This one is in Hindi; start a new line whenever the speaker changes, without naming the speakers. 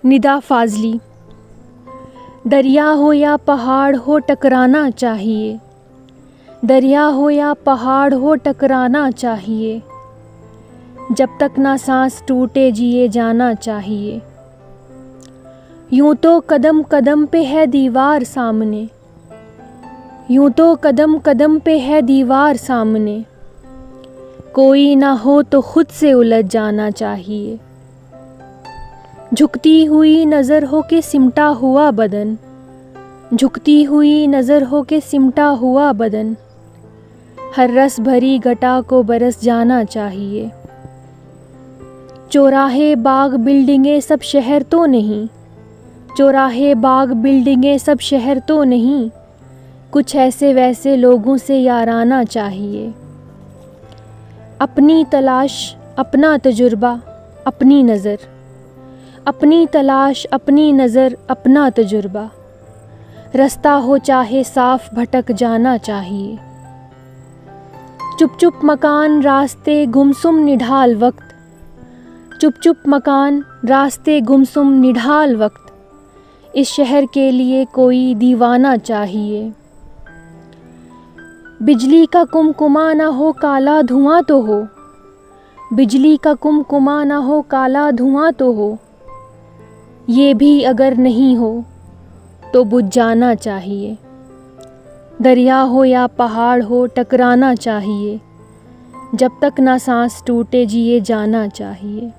निदा फाज़ली। दरिया हो या पहाड़ हो टकराना चाहिए, दरिया हो या पहाड़ हो टकराना चाहिए, जब तक ना सांस टूटे जिए जाना चाहिए। यूं तो कदम कदम पे है दीवार सामने, यूं तो कदम कदम पे है दीवार सामने, कोई ना हो तो खुद से उलझ जाना चाहिए। झुकती हुई नज़र हो के सिमटा हुआ बदन, झुकती हुई नज़र हो के सिमटा हुआ बदन, हर रस भरी घटा को बरस जाना चाहिए। चौराहे बाग बिल्डिंगें सब शहर तो नहीं, चौराहे बाग बिल्डिंगें सब शहर तो नहीं, कुछ ऐसे वैसे लोगों से याराना चाहिए। अपनी तलाश अपना तजुर्बा अपनी नज़र, अपनी तलाश अपनी नज़र अपना तजुर्बा, रास्ता हो चाहे साफ भटक जाना चाहिए। चुप चुप मकान रास्ते गुमसुम निढाल वक्त, चुप चुप मकान रास्ते गुमसुम निढाल वक्त, इस शहर के लिए कोई दीवाना चाहिए। बिजली का कुमकुमा ना हो काला धुआं तो हो, बिजली का कुमकुमा ना हो काला धुआं तो हो, ये भी अगर नहीं हो तो बुझ जाना चाहिए। दरिया हो या पहाड़ हो टकराना चाहिए, जब तक ना सांस टूटे जिए जाना चाहिए।